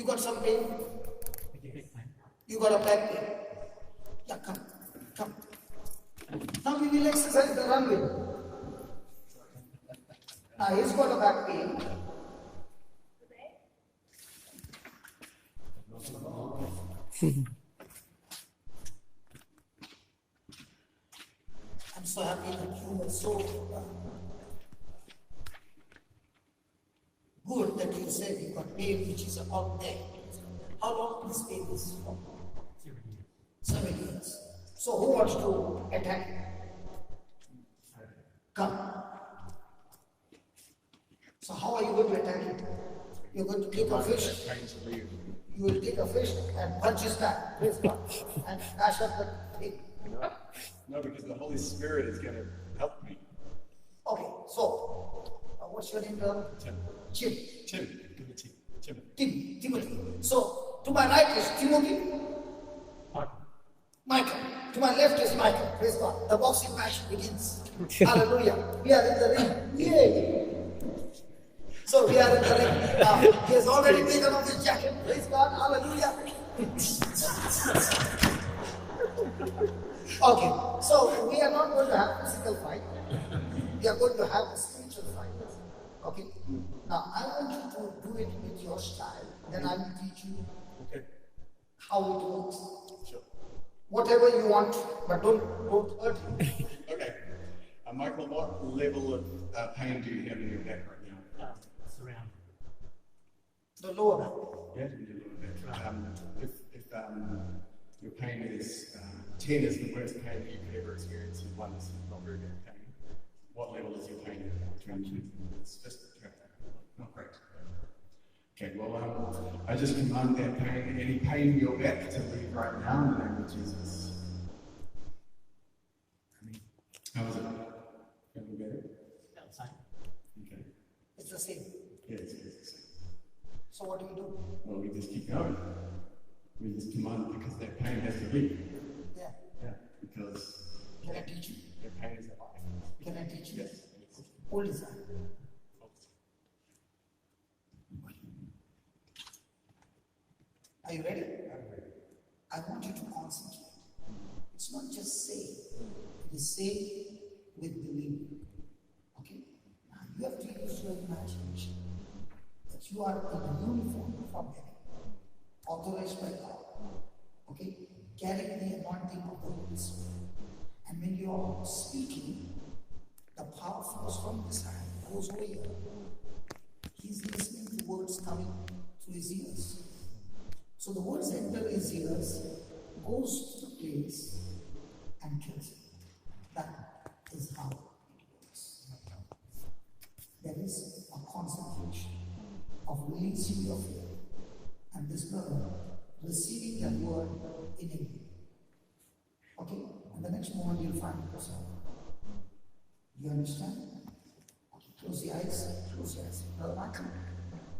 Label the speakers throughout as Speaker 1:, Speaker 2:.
Speaker 1: You got some pain? You got a back pain? Yeah, come. Now we will exercise the runway. Now he's got a back pain. I'm so happy that you were so good that you said you got pain which is out there. How long this pain is for? 7 years. So who wants to attack? Come. So how are you going to attack it? You're going to take a fish. You will take a fish and punch his back, praise God, and dash up the thing.
Speaker 2: No, because the Holy Spirit is going to help me.
Speaker 1: Okay, so what's your name, brother?
Speaker 2: Tim.
Speaker 1: Timothy. So to my right is Timothy. Michael. To my left is Michael. Praise God. The boxing match begins. Hallelujah. We are in the ring. Yay! So we are in the ring. He has already taken off his jacket. Praise God. Hallelujah. Okay. So we are not going to have physical fight. We are going to have a spiritual fight. Okay. Now I want you to do it with your style. Then I will teach you how it works.
Speaker 2: Sure.
Speaker 1: Whatever you want, but don't hurt him.
Speaker 2: Okay. Michael, what level of pain do you have in your back right now?
Speaker 3: Surround.
Speaker 1: The lower back.
Speaker 2: Yeah, in your lower back. If your pain is 10 is the worst pain that you could ever experience, and 1 is not very bad pain, what level is your pain at? It's just not great. Okay, well, I just command that pain, any pain in your back, to leave right now in the name of Jesus. How is it? Feeling better?
Speaker 3: Outside.
Speaker 2: Okay.
Speaker 1: It's the same.
Speaker 2: Yes, it's the same.
Speaker 1: So what do we do?
Speaker 2: Well, we just keep going. We just command, because that pain has to leave.
Speaker 1: Yeah.
Speaker 2: Yeah, because
Speaker 1: Can I teach you?
Speaker 2: that pain is alive.
Speaker 1: Can I teach you?
Speaker 2: Yes.
Speaker 1: What is that? Are you ready?
Speaker 2: I'm ready.
Speaker 1: I want you to concentrate. It's not just say. It is say with believing. Okay? Now you have to use your imagination. That you are in a uniform from heaven. Authorized by God. Okay? Carrying the anointing of the Holy Spirit. And when you are speaking, the power flows from this hand, goes over here. He's listening to words coming through his ears. So the words enter his ears, goes to the place, and kills it. That is how it works. There is a concentration of releasing your fear, and this brother receiving that word in him. Okay? And the next moment you'll find yourself. You understand? Okay, close your eyes. Close your eyes. Brother Michael,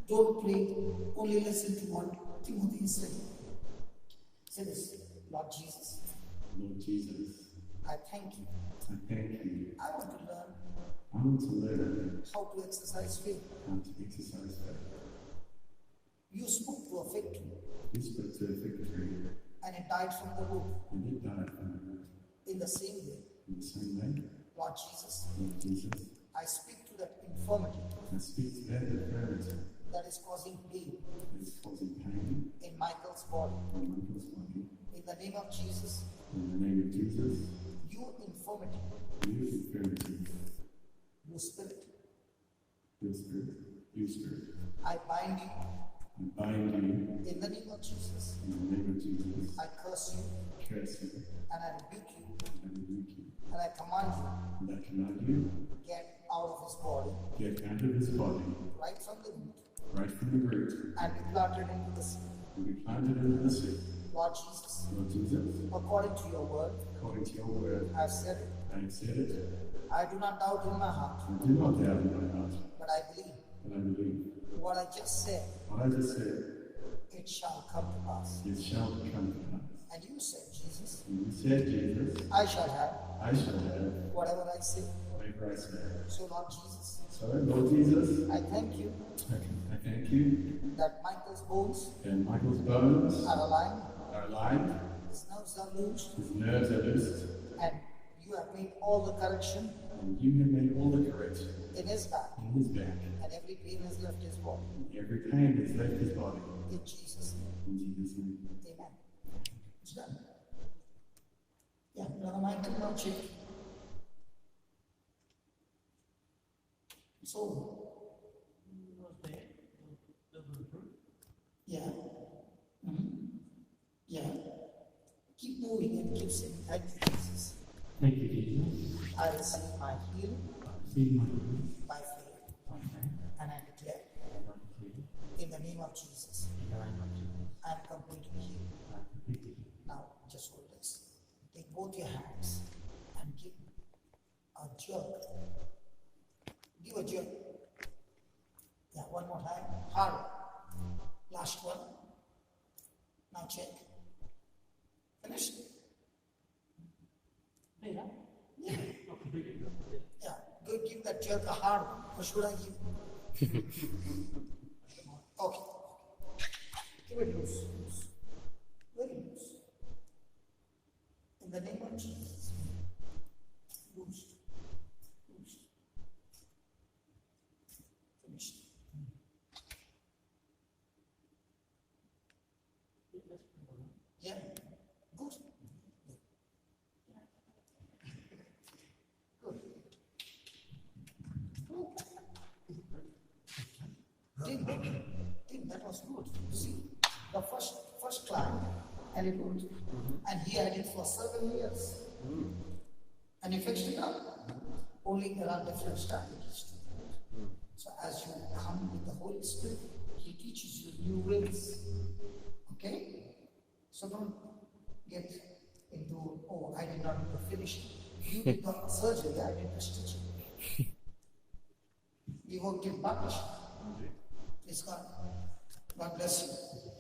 Speaker 1: don't pray. Only listen to what Timothy is saying. Say this, Lord Jesus.
Speaker 2: Lord Jesus,
Speaker 1: I thank you.
Speaker 2: I thank you.
Speaker 1: I want to learn
Speaker 2: I want to learn
Speaker 1: how to exercise faith.
Speaker 2: how to exercise faith.
Speaker 1: You spoke to a fig tree,
Speaker 2: You spoke to a fig tree,
Speaker 1: and it died from the root.
Speaker 2: and it died from the root.
Speaker 1: In the same way,
Speaker 2: In the same way,
Speaker 1: Lord Jesus,
Speaker 2: Lord Jesus,
Speaker 1: I speak to that infirmity
Speaker 2: I speak to that infirmity
Speaker 1: that is causing pain
Speaker 2: that is causing pain
Speaker 1: in Michael's body.
Speaker 2: in Michael's body.
Speaker 1: In the name of Jesus,
Speaker 2: In the name of Jesus,
Speaker 1: you infirmity,
Speaker 2: you infirmity,
Speaker 1: you spirit,
Speaker 2: you spirit,
Speaker 1: I bind you
Speaker 2: I bind you
Speaker 1: in the name of Jesus.
Speaker 2: in the name of Jesus,
Speaker 1: I curse you
Speaker 2: curse you,
Speaker 1: and I rebuke you
Speaker 2: and rebuke you,
Speaker 1: and I command you,
Speaker 2: and I command you,
Speaker 1: get out of his body,
Speaker 2: get out of his body,
Speaker 1: right from the root,
Speaker 2: right from the root,
Speaker 1: and be planted into the sea.
Speaker 2: and be planted into the sea.
Speaker 1: Lord Jesus,
Speaker 2: Lord Jesus,
Speaker 1: according to your word,
Speaker 2: according to your word,
Speaker 1: I have said it.
Speaker 2: I have said it.
Speaker 1: I do not doubt in my heart,
Speaker 2: I do not doubt in my heart,
Speaker 1: but I believe
Speaker 2: but I believe
Speaker 1: what I just said,
Speaker 2: what I just said,
Speaker 1: it shall come to pass.
Speaker 2: it shall come to pass.
Speaker 1: And you said, Jesus,
Speaker 2: And you said, Jesus,
Speaker 1: I shall have
Speaker 2: I shall have
Speaker 1: whatever I say.
Speaker 2: may grace me.
Speaker 1: So Lord Jesus,
Speaker 2: So, Lord Jesus,
Speaker 1: I thank you
Speaker 2: I thank you
Speaker 1: that Michael's bones
Speaker 2: that Michael's bones
Speaker 1: are aligned,
Speaker 2: are aligned,
Speaker 1: his nerves are loosed,
Speaker 2: his nerves are loosed,
Speaker 1: and you have made all the correction
Speaker 2: and you have made all the correction
Speaker 1: in his back,
Speaker 2: in his back.
Speaker 1: and every pain has left his body.
Speaker 2: Every pain has left his body.
Speaker 1: In Jesus' name,
Speaker 2: In Jesus' name.
Speaker 1: amen. It's done. Yeah, Brother Michael, now check. It's over.
Speaker 3: Was there? The group?
Speaker 1: Yeah. Yeah. Keep moving and keep saying, thank you, Jesus.
Speaker 3: Thank you, Jesus.
Speaker 1: I receive my healing
Speaker 3: See my healing.
Speaker 1: by faith,
Speaker 3: Okay.
Speaker 1: and I declare,
Speaker 3: And I declare,
Speaker 1: in the name of Jesus,
Speaker 3: in the name of Jesus,
Speaker 1: I am completely healed.
Speaker 3: I am completely healed.
Speaker 1: Now, just hold this. Take both your hands and give a jerk. Give a jerk. Yeah, one more time. Hard. Last one. Now check. Finished?
Speaker 3: Yeah.
Speaker 1: Yeah.
Speaker 3: Not completely.
Speaker 1: Yeah. Good. Give that jerk a hard one. Or should I give? Okay. Give it loose. Loose. Very loose. In the name of Jesus. Loose. Loose. Finished. Yeah. Good. Good. Tim, that was good. See, the first client had it good, and he had it for 7 years, and he fixed it up. Only there are different strategies to do it. So as you come with the Holy Spirit, He teaches you new ways. Okay? So don't get into, oh, I did not do the finishing. You did the surgery, I did the stitching. We worked in partnership. Praise God. God bless you.